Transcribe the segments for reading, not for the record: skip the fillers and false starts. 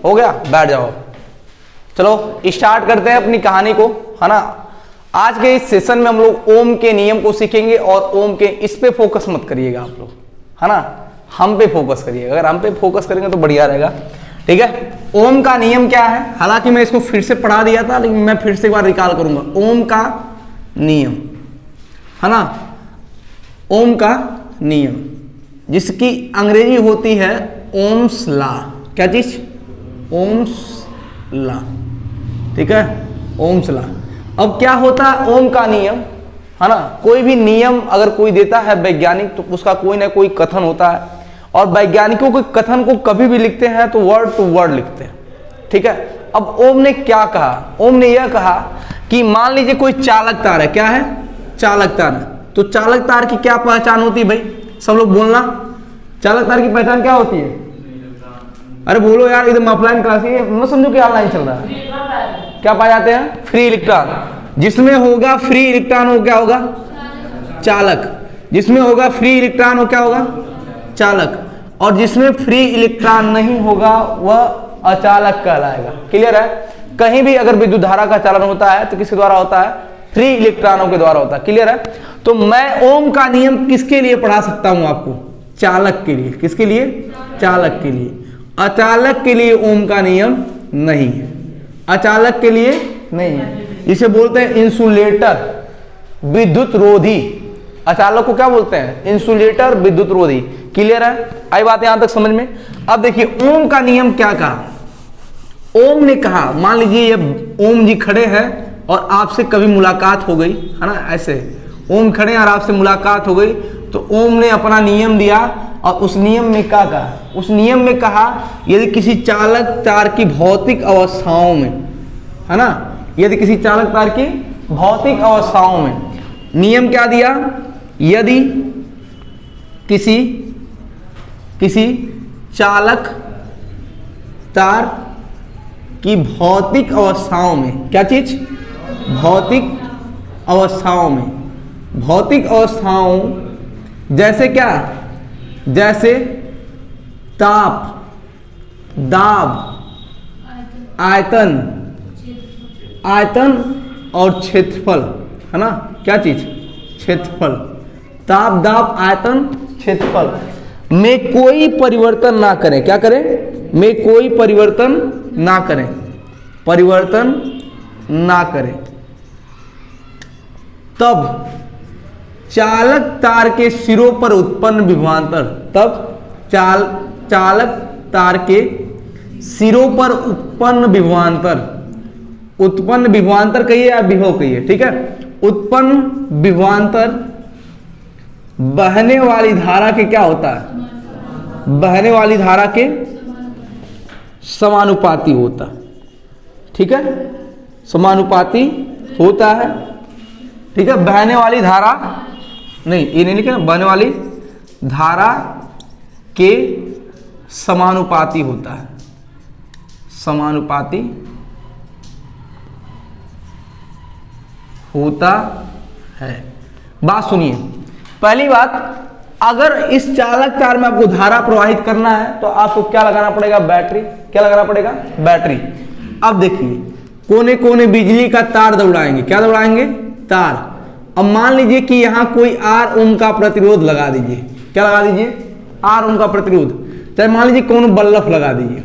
हो गया, बैठ जाओ। चलो स्टार्ट करते हैं अपनी कहानी को, है ना। आज के इस सेशन में हम लोग ओम के नियम को सीखेंगे और ओम के इस पे फोकस मत करिएगा आप लोग, है ना, हम पे फोकस करिएगा। अगर हम पे फोकस करेंगे तो बढ़िया रहेगा, ठीक है। ओम का नियम क्या है, हालांकि मैं इसको फिर से पढ़ा दिया था लेकिन मैं फिर से एक बार रिकॉल करूंगा। ओम का नियम, है ना, ओम का नियम जिसकी अंग्रेजी होती है ओम्स लॉ। क्या चीज? ओम्स लॉ, ठीक है, ओम्स लॉ। अब क्या होता है ओम का नियम, है ना। कोई भी नियम अगर कोई देता है वैज्ञानिक तो उसका कोई ना कोई कथन होता है, और वैज्ञानिकों के कथन को कभी भी लिखते हैं तो वर्ड टू वर्ड लिखते हैं, ठीक है। अब ओम ने क्या कहा, ओम ने यह कहा कि मान लीजिए कोई चालक तार है। क्या है? चालक तार है। तो चालक तार की क्या पहचान होती है भाई? सब लोग बोलना, चालक तार की पहचान क्या होती है? अरे बोलो यार, एकदम ऑफलाइन क्लास है, मत समझो कि ऑनलाइन चल रहा है। क्या पाए जाते हैं? Free electron. जिसमें होगा फ्री इलेक्ट्रॉन वो क्या होगा? चालक। जिसमें होगा फ्री इलेक्ट्रॉन वो क्या होगा? चालक। और जिसमें फ्री इलेक्ट्रॉन नहीं होगा वह अचालक कहलाएगा। क्लियर है? कहीं भी अगर विद्युत धारा का चालन होता है तो किसके द्वारा होता है? फ्री इलेक्ट्रॉनों के द्वारा होता है। क्लियर है? तो मैं ओम का नियम किसके लिए पढ़ा सकता हूं आपको? चालक के लिए। किसके लिए? चालक के लिए। अचालक के लिए ओम का नियम नहीं है, अचालक के लिए नहीं है। इसे बोलते हैं इंसुलेटर, विद्युत रोधी। अचालक को क्या बोलते हैं? इंसुलेटर, विद्युत रोधी। क्लियर है? आई बात यहां तक समझ में? अब देखिए ओम का नियम क्या कहा। ओम ने कहा, मान लीजिए ये ओम जी खड़े हैं और आपसे कभी मुलाकात हो गई, है ना, ऐसे ओम खड़े हैं और आपसे मुलाकात हो गई, तो ओम ने अपना नियम दिया और उस नियम में क्या कहा? उस नियम में कहा यदि किसी चालक तार की भौतिक अवस्थाओं में, है ना, यदि किसी चालक तार की भौतिक अवस्थाओं में, नियम क्या दिया? यदि किसी चालक तार की भौतिक अवस्थाओं में, क्या चीज? भौतिक अवस्थाओं में, भौतिक अवस्थाओं जैसे क्या? जैसे ताप, दाब, आयतन, आयतन और क्षेत्रफल, है ना, क्या चीज? क्षेत्रफल। ताप, दाब, आयतन, क्षेत्रफल में कोई परिवर्तन ना करें। क्या करें? में कोई परिवर्तन ना करें, परिवर्तन ना करें, तब चालक तार के सिरों पर उत्पन्न विभवांतर, तब चालक तार के सिरों पर उत्पन्न विभवांतर, उत्पन्न विभवांतर कहिए या विभव कहिए, ठीक है, उत्पन्न विभवांतर बहने वाली धारा के क्या होता है? बहने वाली धारा के समानुपाती होता है, ठीक है, समानुपाती होता है, ठीक है। बहने वाली धारा नहीं, ये नहीं लिखे ना, बहने वाली धारा के समानुपाती होता है, समानुपाती होता है। बात सुनिए, पहली बात, अगर इस चालक तार में आपको धारा प्रवाहित करना है तो आपको क्या लगाना पड़ेगा? बैटरी। क्या लगाना पड़ेगा? बैटरी। अब देखिए कोने कोने बिजली का तार दौड़ाएंगे। क्या दौड़ाएंगे? तार। अब मान लीजिए कि यहां कोई आर ओम का प्रतिरोध लगा दीजिए। क्या लगा दीजिए? आर ओम का प्रतिरोध। चाहे मान लीजिए कौन बल्ब लगा दीजिए,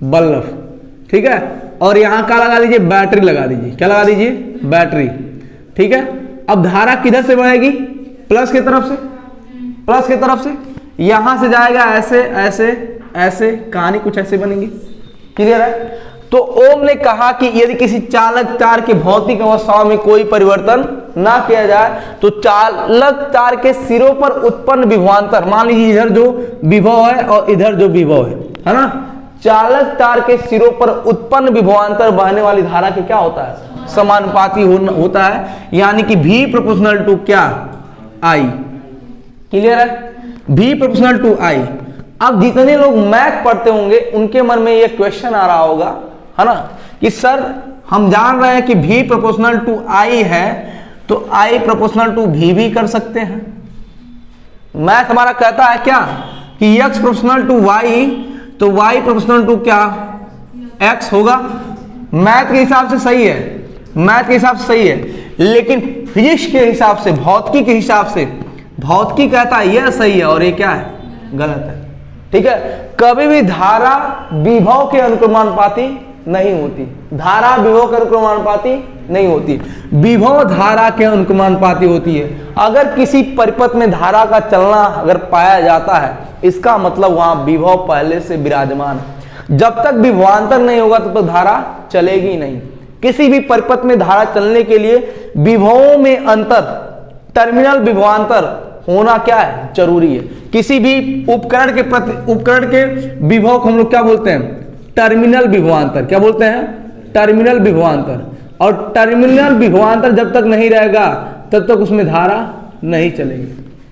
बल्ब, ठीक है, और यहां क्या लगा दीजिए? बैटरी लगा दीजिए। क्या लगा दीजिए? बैटरी, ठीक है। अब धारा किधर से बहेगी? प्लस की तरफ से, प्लस की तरफ से, यहां से जाएगा ऐसे ऐसे ऐसे, कहानी कुछ ऐसे बनेगी। क्लियर है? तो ओम ने कहा कि यदि किसी चालक तार के भौतिक अवस्थाओं में कोई परिवर्तन ना किया जाए तो चालक तार के सिरों पर उत्पन्न विभवांतर, मान लीजिए इधर जो विभव है और इधर जो विभव है ना, चालक तार के सिरों पर उत्पन्न विभवांतर बहने वाली धारा के क्या होता है? समानुपाती होता है, यानी कि V प्रोपोर्शनल टू क्या? I। क्लियर है? V proportional to I। अब जितने लोग मैथ पढ़ते होंगे उनके मन में यह क्वेश्चन आ रहा होगा, है ना, कि सर हम जान रहे हैं कि V प्रोपोर्शनल टू I है, तो I प्रोपोर्शनल टू V भी कर सकते हैं। मैथ हमारा कहता है क्या कि X प्रोपोर्शनल टू Y, तो Y प्रोपोर्शनल टू क्या? x होगा। मैथ के हिसाब से सही है, मैथ के हिसाब से सही है, लेकिन फिजिक्स के हिसाब से, भौतिकी के हिसाब से, भौतिकी कहता है यह सही है और ये क्या है, गलत है। ठीक है, कभी भी धारा विभव के अनुक्रमानुपाती नहीं होती, धारा विभव के अनुक्रमानुपाती नहीं होती, विभव धारा के अनुक्रमानुपाती होती है। अगर किसी परिपथ में धारा का चलना अगर पाया जाता है, इसका मतलब वहां विभव पहले से विराजमान है। जब तक विभवांतर नहीं होगा तब तक धारा चलेगी नहीं। किसी भी परिपथ में धारा चलने के लिए विभवों में अंतर, टर्मिनल विभवांतर होना क्या है, जरूरी है। किसी भी उपकरण के विभव को हम लोग क्या बोलते हैं, टर्मिनल विभवांतर। क्या बोलते हैं, टर्मिनल विभवांतर। और टर्मिनल विभवांतर जब तक नहीं रहेगा तब तक उसमें धारा नहीं चलेगी।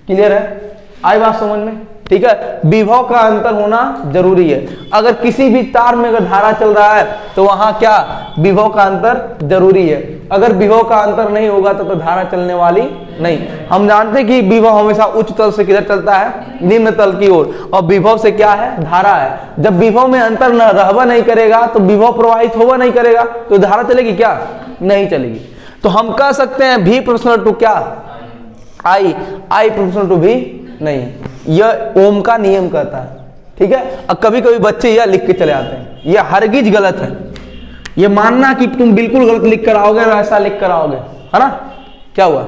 क्लियर है, आई बात समझ में? ठीक है, विभव का अंतर होना जरूरी है। अगर किसी भी तार में अगर धारा चल रहा है तो वहां क्या, विभव का अंतर जरूरी है। अगर विभव का अंतर नहीं होगा तो धारा चलने वाली नहीं। हम जानते हैं कि विभव हमेशा उच्च तल से किधर चलता है, निम्न तल की ओर, और विभव से क्या है, धारा है। जब विभव में अंतर न रहवा नहीं करेगा तो विभव प्रवाहित होगा नहीं करेगा तो धारा चलेगी क्या, नहीं चलेगी। तो हम कह सकते हैं V प्रोपोर्शनल टू क्या, I प्रोपोर्शनल टू V नहीं, यह ओम का नियम कहता है। ठीक है, अब कभी कभी बच्चे यह लिख के चले आते हैं, यह हरगिज गलत है। यह मानना कि तुम बिल्कुल गलत लिख कर आओगे और ऐसा लिख कर आओगे, है ना। क्या हुआ,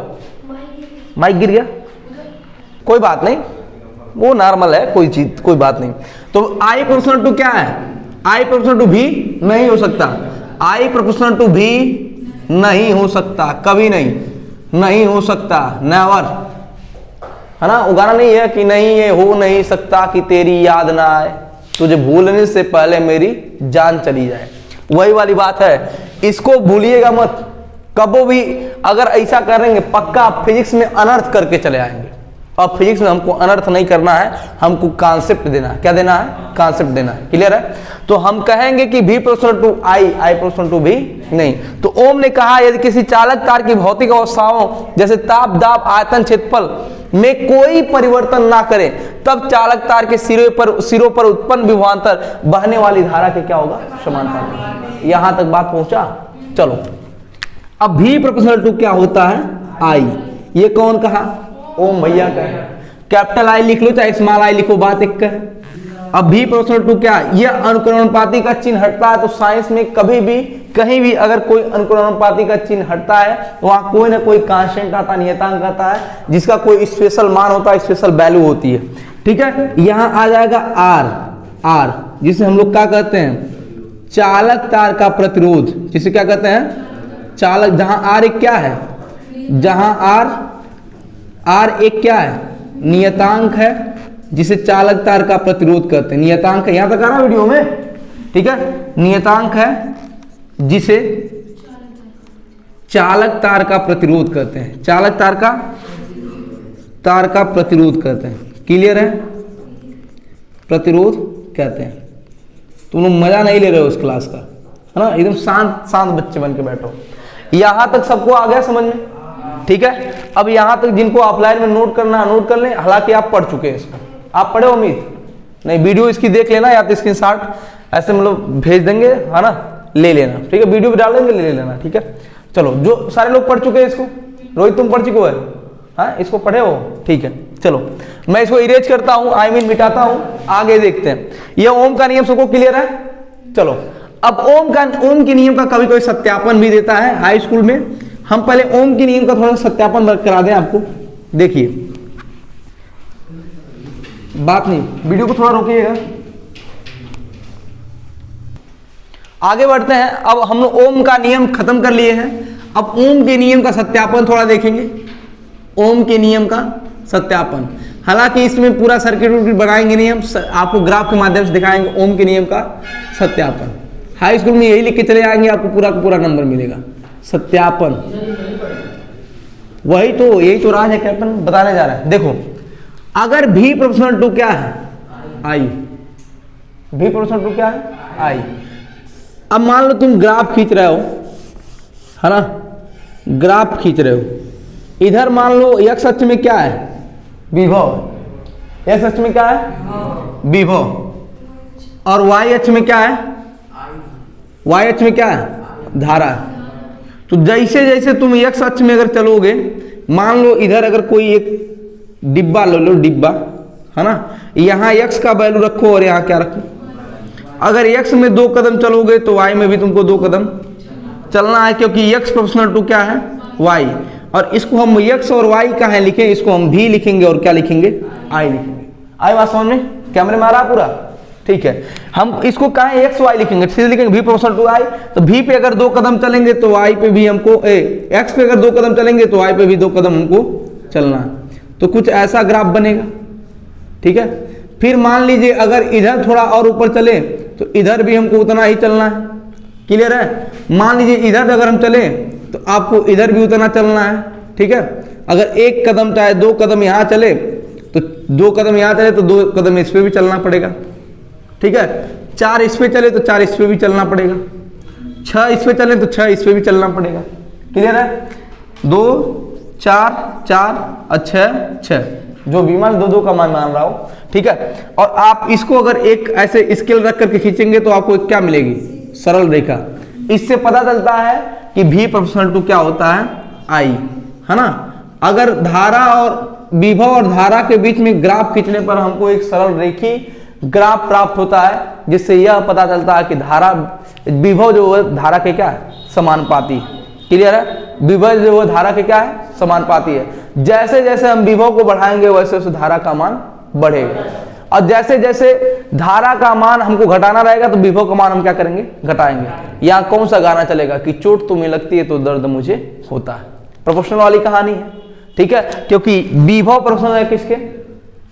माइक गिर गया, कोई बात नहीं, वो नॉर्मल है, कोई चीज, कोई बात नहीं। तो I प्रोपोर्शनल टू क्या है, I प्रोपोर्शनल टू V नहीं हो सकता, I प्रोपोर्शनल टू V नहीं हो सकता, कभी नहीं, नहीं हो सकता, नेवर, है ना। वो गाना नहीं है कि नहीं ये हो नहीं सकता कि तेरी याद ना आए, तुझे भूलने से पहले मेरी जान चली जाए, वही वाली बात है। इसको भूलिएगा मत कबो भी। अगर ऐसा करेंगे पक्का फिजिक्स में अनर्थ करके चले आएंगे। और फिजिक्स में हमको अनर्थ नहीं करना है, हमको कॉन्सेप्ट देना है। क्या देना है, कॉन्सेप्ट देना है। क्लियर है, तो हम कहेंगे कि V proportional to I proportional to V नहीं। तो ओम ने कहा यदि किसी चालक तार की भौतिक अवस्थाओं जैसे ताप, दाब, आयतन, क्षेत्रफल में कोई परिवर्तन ना करे तब चालक तार के सिरों पर उत्पन्न विभवांतर बहने वाली धारा के क्या होगा, समानुपाती। यहां तक बात पहुंचा। चलो अब V प्रोपोर्शनल टू क्या होता है, I। ये कौन कहा, ओम भैया का है। कैपिटल I लिख लो चाहे स्मॉल I लिखो, बात एक का है। अब V प्रोपोर्शनल टू क्या, ये अनुक्रमानुपाती का चिन्ह हटता है। तो साइंस में कभी भी कहीं भी अगर कोई अनुक्रमानुपाती का चिन्ह हटता है तो वहां कोई ना कोई कांस्टेंट आता है, नियतांक आता है, जिसका कोई स्पेशल मान होता है, स्पेशल वैल्यू होती है। ठीक है, यहां आ जाएगा R, जिसे हम लोग क्या कहते हैं, चालक तार का प्रतिरोध, जिसे क्या कहते हैं, चालक। जहां R एक क्या है, जहां R एक क्या है, नियतांक है, जिसे चालक तार का प्रतिरोध कहते हैं। नियतांक है, यहां तक आ रहा वीडियो में, ठीक है। नियतांक है जिसे चालक तार का प्रतिरोध कहते हैं, चालक तार का प्रतिरोध कहते हैं। क्लियर है, प्रतिरोध कहते हैं। तुम लोग मजा नहीं ले रहे हो उस क्लास का, है ना। एकदम शांत बच्चे बन के बैठो। यहां तक सबको आ गया समझ में, ठीक है। अब यहां तक जिनको ऑफलाइन में नोट करना है नोट कर लें, हालांकि आप पढ़ चुके हैं इसको। आप पढ़े उम्मीद नहीं, वीडियो इसकी देख लेना या तो स्क्रीनशॉट ऐसे मतलब भेज देंगे, है ना, ले लेना, ठीक है। वीडियो भी डाल देंगे, ले लेना, ठीक है। चलो जो सारे लोग पढ़ चुके हैं इसको, रोहित तुम पढ़ चुके हो, हाँ इसको पढ़े हो, ठीक है। चलो मैं इसको इरेज करता हूं, मिटाता हूं, आगे देखते हैं। ये ओम का नियम सबको क्लियर है। चलो अब ओम के नियम का कभी कोई सत्यापन भी देता है हाई स्कूल में। हम पहले ओम के नियम का थोड़ा सत्यापन करा दें आपको। देखिए बात नहीं, वीडियो को थोड़ा रोकिएगा, आगे बढ़ते हैं। अब हम लोग ओम का नियम खत्म कर लिए हैं। अब ओम के नियम का सत्यापन थोड़ा देखेंगे। ओम के नियम का सत्यापन, हालांकि इसमें पूरा सर्किट बनाएंगे नहीं, हम आपको ग्राफ के माध्यम से दिखाएंगे ओम के नियम का सत्यापन। हाई स्कूल में यही लिख के चले जाएंगे, आपको पूरा का पूरा नंबर मिलेगा। सत्यापन, यही तो राज है, कैप्टन बताने जा रहा है। देखो अगर V प्रोपोर्शनल टू क्या है, I, V प्रोपोर्शनल टू क्या है, I। अब मान लो तुम ग्राफ खींच रहे हो, है ना, ग्राफ खींच रहे हो। इधर मान लो x अक्ष में क्या है, विभव, x अक्ष में क्या है, विभव, और y अक्ष में क्या है, वाई अक्ष में क्या है, धारा है। तो जैसे जैसे तुम एक्स अक्ष में अगर चलोगे, मान लो इधर अगर कोई एक डिब्बा ले लो, डिब्बा है ना, यहाँ एक्स का वैल्यू रखो और यहाँ क्या रखो। अगर एक्स में 2 कदम चलोगे तो वाई में भी तुमको 2 कदम चलना है, क्योंकि एक्स प्रोपोर्शनल टू क्या है, वाई। और इसको हम एक्स और वाई का है लिखें, इसको हम भी लिखेंगे और क्या लिखेंगे, आई लिखेंगे। आई बात समझ में, कैमरे में आ रहा पूरा, ठीक है। हम इसको कहाँ एक्स वाई लिखेंगे, सीधे लिखेंगे भी प्रोपोर्शनल टू आई। तो भी पे अगर 2 कदम चलेंगे तो वाई पे भी हमको एक्स पे अगर 2 कदम चलेंगे तो वाई पे भी 2 कदम हमको चलना है। तो कुछ ऐसा ग्राफ बनेगा, ठीक है। फिर मान लीजिए अगर इधर थोड़ा और ऊपर चले तो इधर भी हमको उतना ही चलना है, क्लियर है। मान लीजिए इधर अगर हम चले तो आपको इधर भी उतना चलना है, ठीक है। अगर 1 कदम चाहे 2 कदम यहाँ चले तो 2 कदम यहाँ चले तो 2 कदम इस पे भी चलना पड़ेगा, ठीक है। 4 इस पे चले तो 4 इस पे भी चलना पड़ेगा, 6 इस पे चले तो 6 इस पे भी चलना पड़ेगा, क्लियर है। 2 4 4 और 6 जो भी मान 2 का मान मान रहा हो, ठीक है। और आप इसको अगर एक ऐसे स्केल रख करके खींचेंगे तो आपको क्या मिलेगी, सरल रेखा। इससे पता चलता है कि भी प्रोपोर्शनल टू क्या होता है, आई, है ना। अगर धारा और विभव और धारा के बीच में ग्राफ खींचने पर हमको एक सरल रेखी ग्राफ प्राप्त होता है, जिससे यह पता चलता है कि धारा विभव जो है धारा के क्या है, समानुपाती, क्लियर है। विभव जो है धारा के क्या है, समानुपाती है। जैसे जैसे हम विभव को बढ़ाएंगे वैसे वैसे धारा का मान बढ़ेगा, और जैसे जैसे धारा का मान हमको घटाना रहेगा तो विभव का मान हम क्या करेंगे, घटाएंगे। यहाँ कौन सा गाना चलेगा कि चोट तुम्हें लगती है तो दर्द मुझे होता है, प्रोपोर्शनल वाली कहानी है, ठीक है। क्योंकि विभव प्रोपोर्शनल है किसके,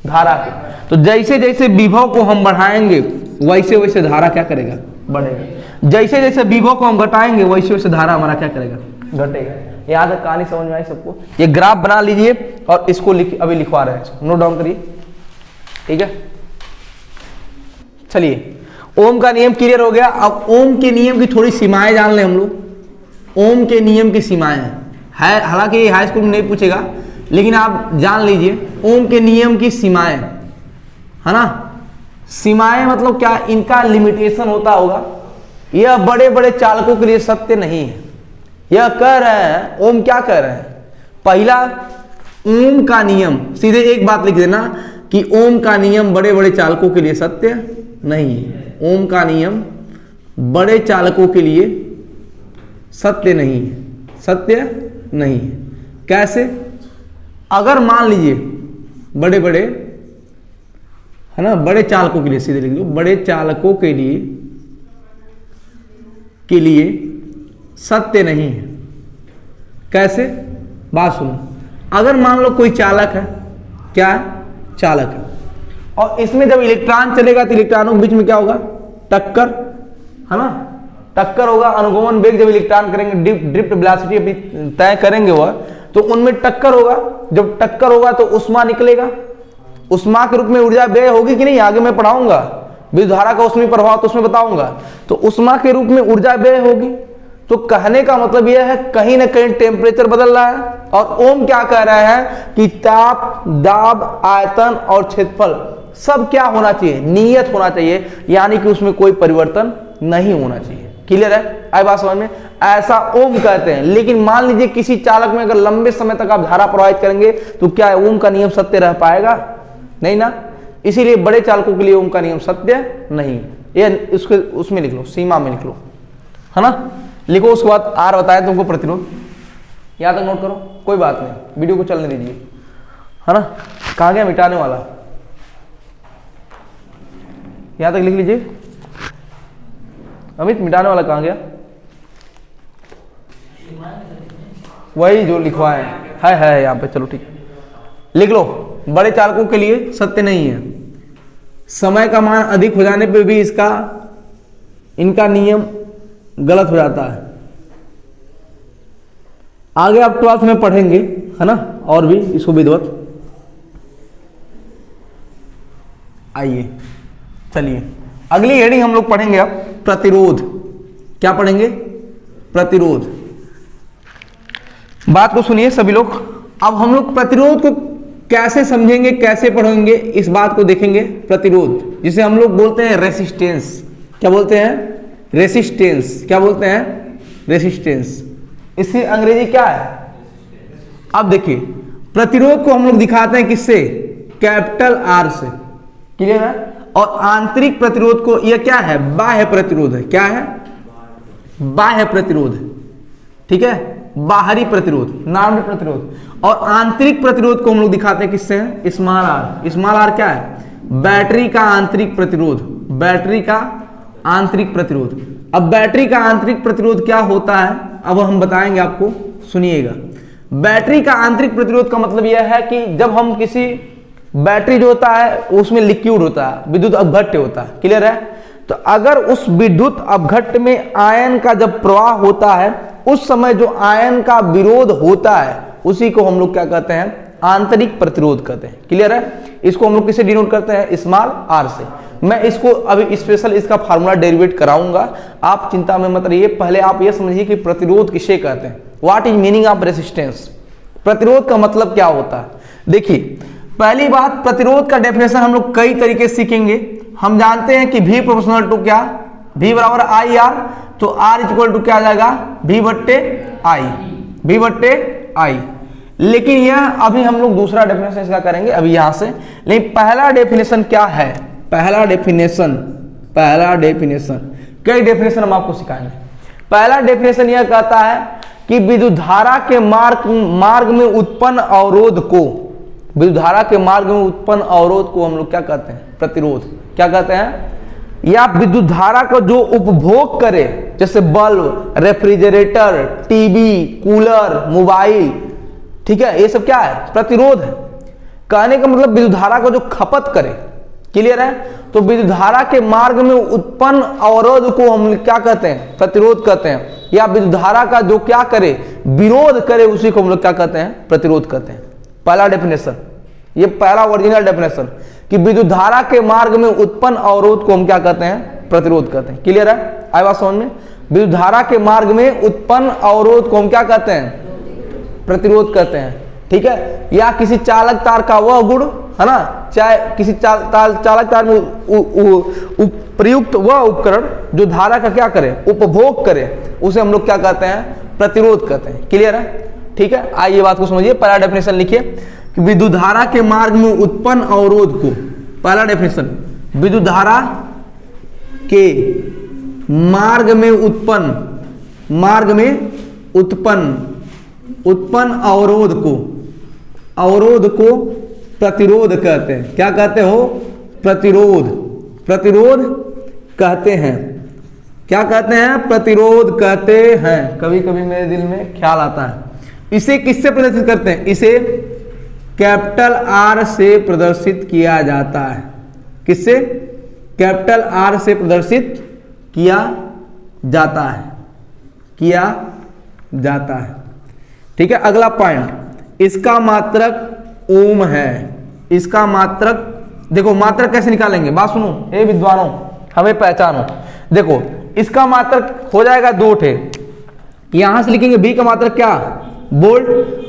धारा के। तो जैसे जैसे विभव को हम बढ़ाएंगे वैसे वैसे धारा क्या करेगा, बढ़ेगा। जैसे जैसे विभव को हम घटाएंगे वैसे वैसे धारा हमारा क्या करेगा, घटेगा। यहाँ तक कहानी समझ में आई सबको। ये ग्राफ बना लीजिए और इसको अभी लिखवा रहे हैं, नोट डाउन करिए, ठीक है। चलिए, ओम का नियम क्लियर हो गया। अब ओम के नियम की थोड़ी सीमाएं जान लें हम लोग। ओम के नियम की सीमाएं है, हालांकि हाई स्कूल में नहीं पूछेगा, लेकिन आप जान लीजिए ओम के नियम की सीमाएं, है ना। सीमाएं मतलब क्या, इनका लिमिटेशन होता होगा। यह बड़े बड़े चालकों के लिए सत्य नहीं है। यह कह रहे हैं, ओम क्या कह रहे हैं, पहला ओम का नियम, सीधे एक बात लिख देना कि ओम का नियम बड़े बड़े चालकों के लिए सत्य नहीं है। ओम का नियम बड़े चालकों के लिए सत्य नहीं है, सत्य नहीं है। कैसे, अगर मान लीजिए बड़े बड़े, है ना, बड़े चालकों के लिए, सीधे लिख लो, बड़े चालकों के लिए सत्य नहीं है। कैसे, बात सुनो। अगर मान लो कोई चालक है, क्या है, चालक है, और इसमें जब इलेक्ट्रॉन चलेगा तो इलेक्ट्रॉनों के बीच में क्या होगा, टक्कर, है ना, टक्कर होगा। अनुगमन वेग जब इलेक्ट्रॉन करेंगे, ड्रिफ्ट वेलोसिटी अभी तय करेंगे वह, तो उनमें टक्कर होगा। जब टक्कर होगा तो उष्मा निकलेगा। उष्मा के रूप में ऊर्जा व्यय होगी कि नहीं, आगे मैं पढ़ाऊंगा विद्युत धारा का उसमें प्रभाव, तो उसमें बताऊंगा। तो उष्मा के रूप में ऊर्जा व्यय होगी। तो कहने का मतलब यह है कहीं ना कहीं टेम्परेचर बदल रहा है। और ओम क्या कह रहा है कि ताप, दाब, आयतन और क्षेत्रफल सब क्या होना चाहिए, नियत होना चाहिए, यानी कि उसमें कोई परिवर्तन नहीं होना चाहिए। क्लियर है, आई बात समझ में। ऐसा ओम कहते हैं। लेकिन मान लीजिए किसी चालक में अगर लंबे समय तक आप धारा प्रवाहित करेंगे तो क्या ओम का नियम सत्य रह पाएगा, नहीं ना। इसीलिए बड़े चालकों के लिए ओम का नियम सत्य नहीं। ये उसके उसमें लिख लो, सीमा में लिख लो, है ना। लिखो, उसके बाद आर बताया तुमको प्रतिरोध, यहां तक नोट करो, कोई बात नहीं, वीडियो को चलने दीजिए, है ना। कहां गया मिटाने वाला, यहां तक लिख लीजिए। अमित, मिटाने वाला कहां गया, वही जो लिखवाए है यहाँ पे, चलो ठीक लिख लो। बड़े चालकों के लिए सत्य नहीं है। समय का मान अधिक हो जाने पे भी इनका नियम गलत हो जाता है। आगे आप 12th में पढ़ेंगे, है ना, और भी इसको विधिवत। आइए, चलिए अगली हेडिंग हम लोग पढ़ेंगे अब प्रतिरोध। क्या पढ़ेंगे, प्रतिरोध। बात को सुनिए सभी लोग। अब हम लोग प्रतिरोध को कैसे समझेंगे, कैसे पढ़ेंगे, इस बात को देखेंगे। प्रतिरोध जिसे हम लोग बोलते हैं रेसिस्टेंस। क्या बोलते हैं, रेसिस्टेंस, क्या बोलते हैं? रेसिस्टेंस। इसकी अंग्रेजी क्या है? अब देखिए, प्रतिरोध को हम लोग दिखाते हैं किससे? कैपिटल आर से, क्लियर है? और आंतरिक प्रतिरोध को, यह क्या है? बाह्य प्रतिरोध है। क्या है? बाह्य प्रतिरोध, ठीक है, बाहरी प्रतिरोध, नॉर्मल प्रतिरोध। और आंतरिक प्रतिरोध को हम लोग दिखाते हैं किससे? Small are. स्मॉल आर क्या है? बैटरी का आंतरिक प्रतिरोध। बैटरी का आंतरिक प्रतिरोध। अब बैटरी का आंतरिक प्रतिरोध क्या होता है, अब हम बताएंगे आपको, सुनिएगा। बैटरी का आंतरिक प्रतिरोध का मतलब यह है कि जब हम किसी, बैटरी जो होता है उसमें लिक्विड होता है, विद्युत अपघट्य होता है, क्लियर है? तो अगर उस विद्युत अपघट्य में आयन का जब प्रवाह होता है, उस समय जो आयन का विरोध होता है उसी को हम लोग क्या कहते हैं? आंतरिक प्रतिरोध कहते हैं, क्लियर है? इसको हम लोग किसे डिनोट करते हैं? स्मॉल आर से। मैं इसको अभी स्पेशल इसका फार्मूला डेरिवेट कराऊंगा, आप चिंता में मत रहिए। पहले आप ये समझिए कि प्रतिरोध किसे कहते हैं। What is meaning of resistance? प्रतिरोध का मतलब क्या होता है? देखिए, पहली बात, प्रतिरोध का डेफिनेशन हम लोग कई तरीके से सीखेंगे। हम जानते हैं कि V प्रोपोर्शनल टू क्या? V बराबर आई आर, तो R इक्वल टू क्या आ जाएगा? V बट्टे आई, V बट्टे आई। लेकिन यह अभी हम लोग दूसरा डेफिनेशन इसका करेंगे अभी यहां से। लेकिन पहला डेफिनेशन क्या है? पहला डेफिनेशन कई डेफिनेशन हम आपको सिखाएंगे। पहला डेफिनेशन यह कहता है कि विद्युत धारा के मार्ग में उत्पन्न अवरोध को, विद्युत धारा के मार्ग में उत्पन्न अवरोध को हम लोग क्या कहते हैं? प्रतिरोध। क्या कहते हैं? या विद्युत धारा को जो उपभोग करे, जैसे bulb, refrigerator, TV, cooler, mobile, ठीक है, ये सब क्या है? प्रतिरोध है। कहने का मतलब विद्युत धारा को जो खपत करे, क्लियर है? तो विद्युत धारा के मार्ग में उत्पन्न अवरोध को हम क्या कहते हैं? प्रतिरोध कहते हैं। या विद्युत धारा का जो क्या करे? विरोध करे, उसी को हम लोग क्या कहते हैं? प्रतिरोध कहते हैं। पहला डेफिनेशन, ये पहला ओरिजिनल डेफिनेशन, कि विद्युत धारा के मार्ग में उत्पन्न अवरोध को हम क्या कहते हैं? प्रतिरोध कहते हैं। क्लियर है? आई बात समझ में? विद्युत धारा के मार्ग में उत्पन्न अवरोध को हम क्या कहते हैं? प्रतिरोध कहते हैं, ठीक है? या किसी चालक तार का वह गुण है ना, चाहे किसी चालक तार में प्रयुक्त वह उपकरण जो धारा का क्या करे? उपभोग करे, उसे हम लोग क्या कहते हैं? प्रतिरोध कहते हैं। क्लियर है? ठीक है, आइए बात को समझिए। पहला डेफिनेशन लिखिए कि विद्युत धारा के मार्ग में उत्पन्न अवरोध को, पहला डेफिनेशन, विद्युत धारा के मार्ग में उत्पन्न अवरोध को प्रतिरोध कहते हैं। क्या कहते हो? प्रतिरोध कहते हैं। क्या कहते हैं? प्रतिरोध कहते हैं। कभी कभी मेरे दिल में ख्याल आता है, इसे किससे प्रदर्शित करते हैं? इसे कैपिटल आर से प्रदर्शित किया जाता है। किससे? कैपिटल आर से प्रदर्शित किया जाता है। ठीक है, अगला पॉइंट, इसका मात्रक ओम है। इसका मात्रक, देखो मात्रक कैसे निकालेंगे, बात सुनो हे विद्वानों, हमें पहचानो। देखो इसका मात्रक हो जाएगा 2 ठे, यहां से लिखेंगे बी का मात्रक क्या? वोल्ट,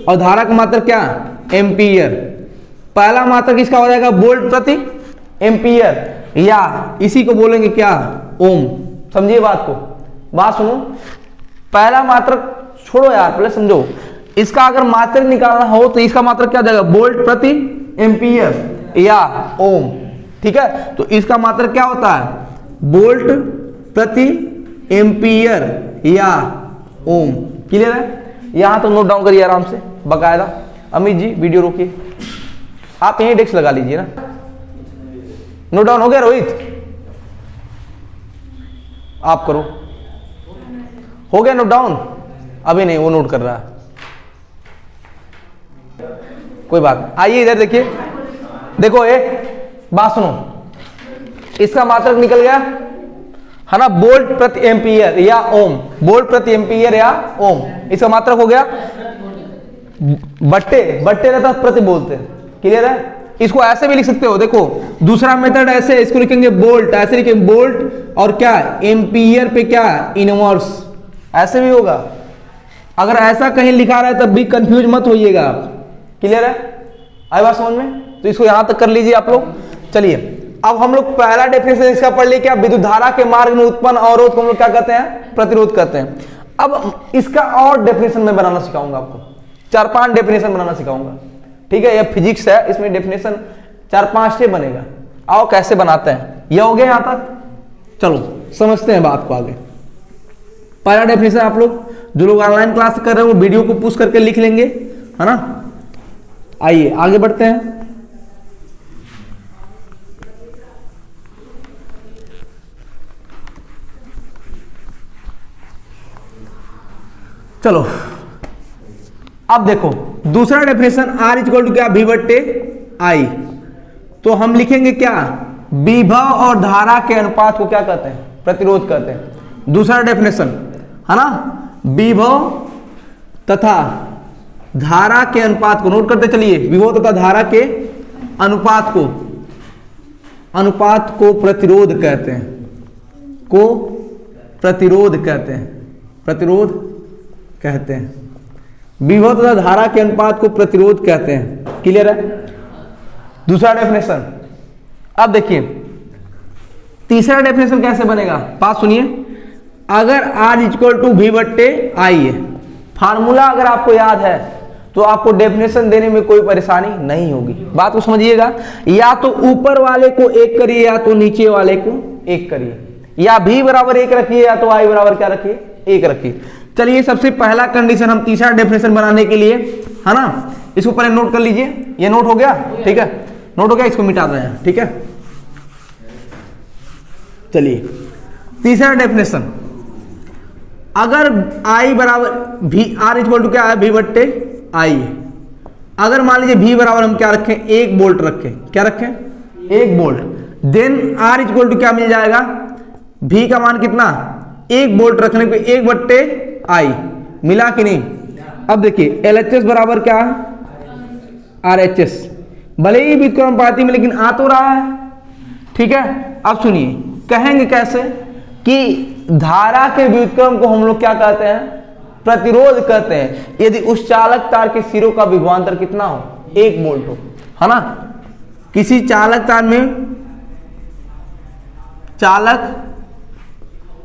और धारा का मात्रक क्या? एम्पियर। पहला मात्रक इसका हो जाएगा वोल्ट प्रति एम्पियर, या इसी को बोलेंगे क्या? ओम। समझिए बात को, बात सुनो। पहला मात्रक छोड़ो यार, पहले समझो। इसका अगर मात्रक निकालना हो तो इसका मात्रक क्या जाएगा? वोल्ट प्रति एम्पियर या ओम। ठीक है, तो इसका मात्रक क्या होता है? वोल्ट प्रति एम्पियर या ओम। क्लियर है? यहां तो नोट डाउन करिए आराम से बकायदा। अमित जी वीडियो रोकिए, आप यहीं डेस्क लगा लीजिए ना। नोट डाउन हो गया रोहित? आप करो, हो गया नोट डाउन? अभी नहीं, वो नोट कर रहा है, कोई बात नहीं। आइए इधर देखिए, देखो एक बात सुनो, इसका मात्रक निकल गया है ना, वोल्ट प्रति एम्पियर या ओम। वोल्ट प्रति एम्पियर या ओम, इसका मात्रक हो गया बट्टे रहता प्रति बोलते हैं। क्लियर है? इसको ऐसे भी लिख सकते हो, देखो दूसरा मेथड ऐसे, इसको लिखेंगे वोल्ट, ऐसे लिखेंगे वोल्ट और क्या एम्पियर पे क्या इनवर्स, ऐसे भी होगा। अगर ऐसा कहीं लिखा रहा है तब भी कंफ्यूज मत होइएगा आप। क्लियर है? आई बात समझ में? तो इसको यहां तक कर लीजिए आप लोग। चलिए अब हम लोग पहला डेफिनेशन इसका पढ़ लिया, क्या विद्युत धारा के मार्ग में उत्पन्न अवरोध को हम लोग क्या कहते हैं, प्रतिरोध कहते हैं। अब इसका और डेफिनेशन मैं बनाना सिखाऊंगा आपको, 4-5 डेफिनेशन बनाना सिखाऊंगा, ठीक है। यह फिजिक्स है, इसमें डेफिनेशन 4-5 से बनेगा। आओ कैसे बनाते हैं, यह हो गया यहां तक, चलो समझते हैं बात को आगे। पहला डेफिनेशन आप लोग जो लोग ऑनलाइन क्लास कर रहे हैं वो वीडियो को पुश करके लिख लेंगे, है ना। आइए आगे बढ़ते हैं। चलो अब देखो दूसरा डेफिनेशन, R इक्वल टू क्या, V बट्टे I। तो हम लिखेंगे क्या, विभव और धारा के अनुपात को क्या कहते हैं, प्रतिरोध कहते हैं। दूसरा डेफिनेशन है ना, विभव तथा धारा के अनुपात को नोट करते चलिए, विभव तथा धारा के अनुपात को प्रतिरोध कहते हैं, को प्रतिरोध कहते हैं, प्रतिरोध कहते हैं। विभव तथा धारा के अनुपात को प्रतिरोध कहते हैं। क्लियर है दूसरा डेफिनेशन। अब देखिए तीसरा डेफिनेशन कैसे बनेगा, बात सुनिए। अगर R इक्वल टू V बट्टे I है, फार्मूला अगर आपको याद है तो आपको डेफिनेशन देने में कोई परेशानी नहीं होगी। बात को समझिएगा, या तो ऊपर वाले को 1 करिए या तो नीचे वाले को 1 करिए, या V बराबर 1 रखिए या तो I बराबर क्या रखिए, 1 रखिए। चलिए सबसे पहला कंडीशन हम तीसरा डेफिनेशन बनाने के लिए, है ना, इसको पहले नोट कर लीजिए। ये नोट हो गया, ठीक है, नोट हो गया, इसको मिटा दें, ठीक है। चलिए तीसरा डेफिनेशन, अगर I बराबर V, R इक्वल टू क्या है, V बट्टे I। अगर मान लीजिए V बराबर हम क्या रखें, 1 वोल्ट रखें, क्या रखें, 1 volt, then R equal to क्या मिल जाएगा, V का मान कितना, 1 वोल्ट रखने पे 1 बट्टे I मिला कि नहीं। अब देखिए LHS बराबर क्या है, RHS, भले ही व्युत्क्रमानुपाती में लेकिन आ तो रहा है, ठीक है। अब सुनिए कहेंगे कैसे कि धारा के व्युत्क्रम को हम लोग क्या कहते हैं, प्रतिरोध कहते हैं, यदि उस चालक तार के सिरों का विभवांतर कितना हो, 1 वोल्ट हो, है ना। किसी चालक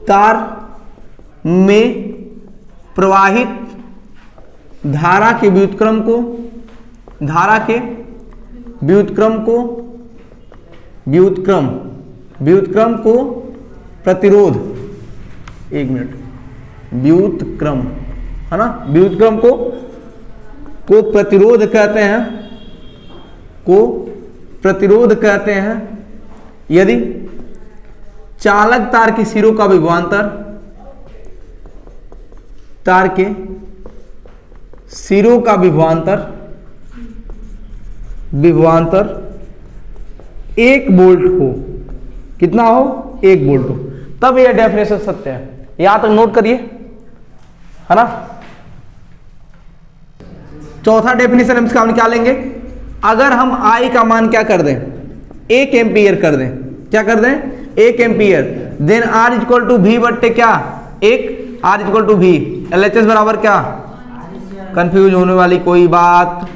तार में प्रवाहित धारा के व्युत्क्रम को प्रतिरोध, 1 मिनट, व्युत्क्रम, है ना, व्युत्क्रम को प्रतिरोध कहते हैं, कहते हैं यदि चालक तार के सिरों का विभवांतर, तार के सिरों का विभवांतर 1 वोल्ट हो, कितना हो, 1 वोल्ट हो, तब यह डेफिनेशन सत्य है। यहां तक नोट करिए, है ना। चौथा डेफिनेशन हम इसका निकालेंगे, अगर हम I का मान क्या कर दें, 1 एम्पियर कर दें, क्या कर दें, 1 ampere, then R equal to V बट्टे क्या, 1, R equal to V, LHS बराबर क्या, कंफ्यूज होने वाली कोई बात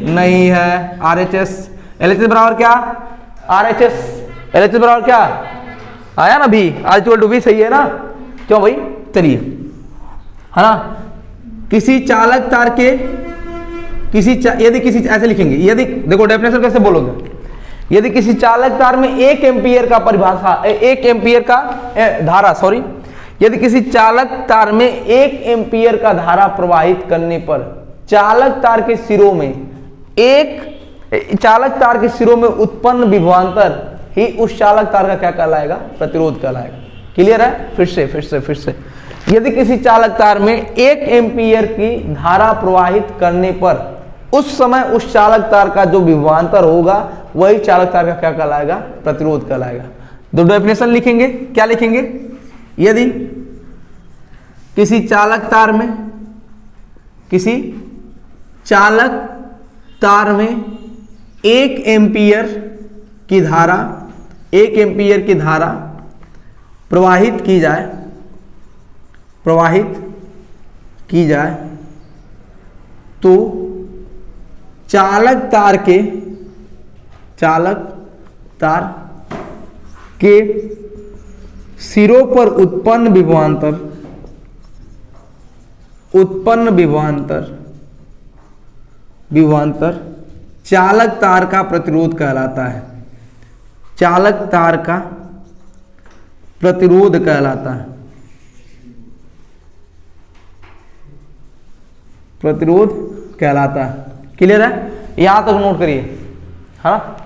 नहीं है, RHS, LHS बराबर क्या, RHS, LHS बराबर क्या आया ना, V, R equal to V, सही है ना, क्यों भाई। चलिए, है ना, किसी चालक तार के यदि किसी ऐसे लिखेंगे, यदि देखो डेफिनेशन कैसे बोलोगे, यदि किसी चालक तार में 1 एम्पियर का परिभाषा, 1 एम्पियर का धारा, सॉरी, यदि किसी चालक तार में 1 एम्पियर का धारा प्रवाहित करने पर चालक तार के सिरों में उत्पन्न विभवांतर ही उस चालक तार का क्या कहलाएगा, प्रतिरोध कहलाएगा। क्लियर है, फिर से यदि किसी चालक तार में 1 एम्पियर की धारा प्रवाहित करने पर उस समय उस चालक तार का जो विभवांतर होगा वही चालक तार का क्या कहलाएगा, प्रतिरोध कहलाएगा। दो डेफिनेशन लिखेंगे, क्या लिखेंगे, यदि किसी चालक तार में 1 एम्पियर की धारा प्रवाहित की जाए तो चालक तार के सिरों पर उत्पन्न विभवांतर चालक तार का प्रतिरोध कहलाता है। चालक तार का प्रतिरोध कहलाता है। प्रतिरोध कहलाता है। क्लियर है? यहां तक नोट करिए। हाँ,